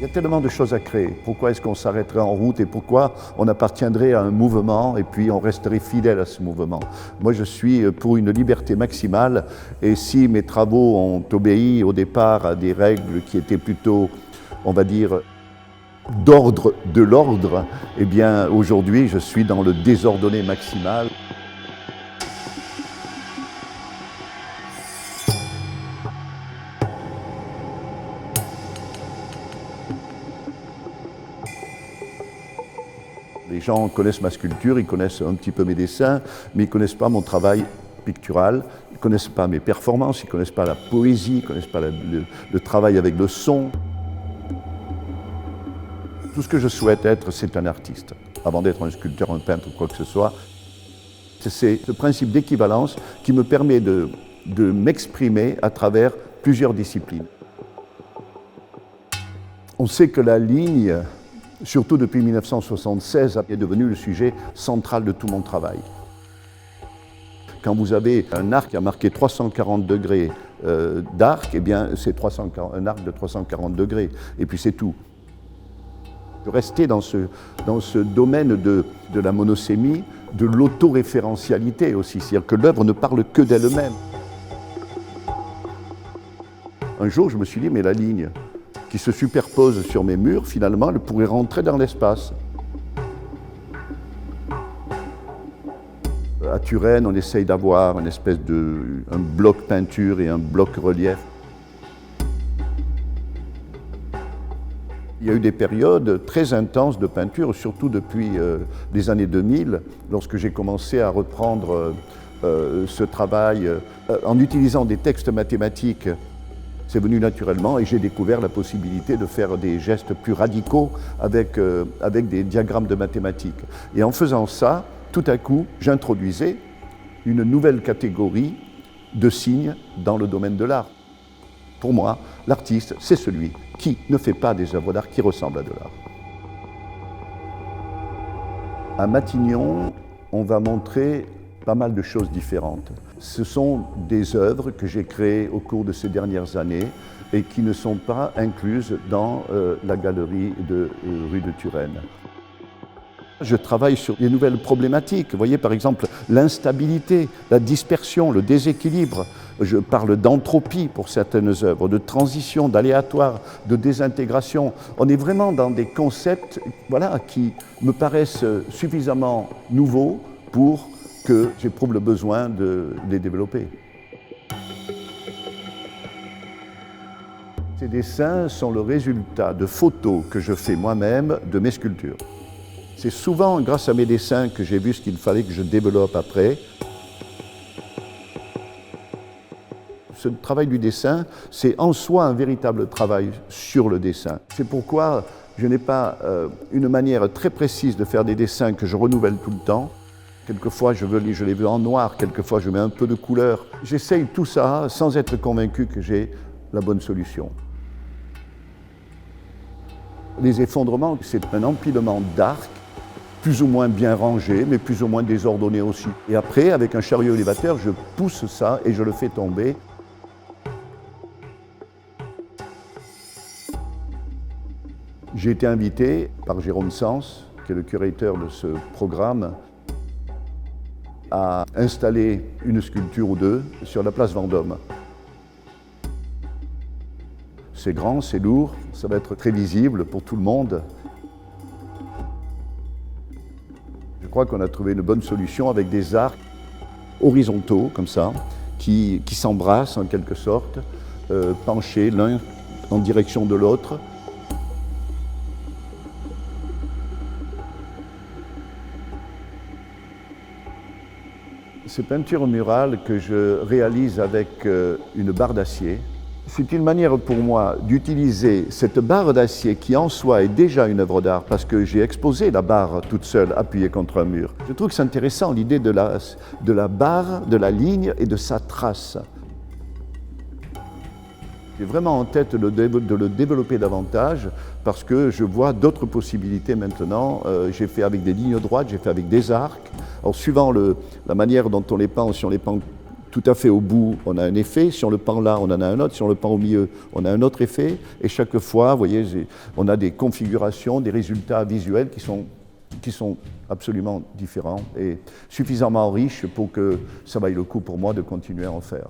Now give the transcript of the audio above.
Il y a tellement de choses à créer. Pourquoi est-ce qu'on s'arrêterait en route et pourquoi on appartiendrait à un mouvement et puis on resterait fidèle à ce mouvement? Moi, je suis pour une liberté maximale et si mes travaux ont obéi au départ à des règles qui étaient plutôt, on va dire, d'ordre de l'ordre, eh bien, aujourd'hui, je suis dans le désordonné maximal. Les gens connaissent ma sculpture, ils connaissent un petit peu mes dessins, mais ils ne connaissent pas mon travail pictural, ils ne connaissent pas mes performances, ils ne connaissent pas la poésie, ils ne connaissent pas le travail avec le son. Tout ce que je souhaite être, c'est un artiste. Avant d'être un sculpteur, un peintre ou quoi que ce soit, c'est ce principe d'équivalence qui me permet de m'exprimer à travers plusieurs disciplines. On sait que la ligne, surtout depuis 1976, est devenue le sujet central de tout mon travail. Quand vous avez un arc qui a marqué 340 degrés d'arc, eh bien c'est un arc de 340 degrés, et puis c'est tout. Rester dans ce domaine de la monosémie, de l'autoréférentialité aussi, c'est-à-dire que l'œuvre ne parle que d'elle-même. Un jour, je me suis dit, mais la ligne qui se superpose sur mes murs, finalement, elle pourrait rentrer dans l'espace. À Turenne, on essaye d'avoir une espèce un bloc peinture et un bloc relief. Il y a eu des périodes très intenses de peinture, surtout depuis les années 2000, lorsque j'ai commencé à reprendre ce travail en utilisant des textes mathématiques. C'est venu naturellement et j'ai découvert la possibilité de faire des gestes plus radicaux avec des diagrammes de mathématiques. Et en faisant ça, tout à coup, j'introduisais une nouvelle catégorie de signes dans le domaine de l'art. Pour moi, l'artiste, c'est celui qui ne fait pas des œuvres d'art qui ressemblent à de l'art. À Matignon, on va montrer pas mal de choses différentes. Ce sont des œuvres que j'ai créées au cours de ces dernières années et qui ne sont pas incluses dans la galerie de rue de Turenne. Je travaille sur des nouvelles problématiques. Vous voyez, par exemple, l'instabilité, la dispersion, le déséquilibre. Je parle d'entropie pour certaines œuvres, de transition, d'aléatoire, de désintégration. On est vraiment dans des concepts qui me paraissent suffisamment nouveaux pour que j'éprouve le besoin de les développer. Ces dessins sont le résultat de photos que je fais moi-même de mes sculptures. C'est souvent grâce à mes dessins que j'ai vu ce qu'il fallait que je développe après. Ce travail du dessin, c'est en soi un véritable travail sur le dessin. C'est pourquoi je n'ai pas une manière très précise de faire des dessins que je renouvelle tout le temps. Quelquefois, je les veux en noir, quelquefois je mets un peu de couleur. J'essaye tout ça sans être convaincu que j'ai la bonne solution. Les effondrements, c'est un empilement d'arcs, plus ou moins bien rangés, mais plus ou moins désordonnés aussi. Et après, avec un chariot élévateur, je pousse ça et je le fais tomber. J'ai été invité par Jérôme Sens, qui est le curateur de ce programme, à installer une sculpture ou deux sur la place Vendôme. C'est grand, c'est lourd, ça va être très visible pour tout le monde. Je crois qu'on a trouvé une bonne solution avec des arcs horizontaux, comme ça, qui s'embrassent en quelque sorte, penchés l'un en direction de l'autre. Ces peintures murales que je réalise avec une barre d'acier, c'est une manière pour moi d'utiliser cette barre d'acier qui en soi est déjà une œuvre d'art parce que j'ai exposé la barre toute seule appuyée contre un mur. Je trouve que c'est intéressant l'idée de la barre, de la ligne et de sa trace. J'ai vraiment en tête de le développer davantage parce que je vois d'autres possibilités maintenant. J'ai fait avec des lignes droites, j'ai fait avec des arcs. Alors suivant la manière dont on les peint, si on les peint tout à fait au bout, on a un effet. Si on le peint là, on en a un autre. Si on le peint au milieu, on a un autre effet. Et chaque fois, vous voyez, on a des configurations, des résultats visuels qui sont absolument différents et suffisamment riches pour que ça vaille le coup pour moi de continuer à en faire.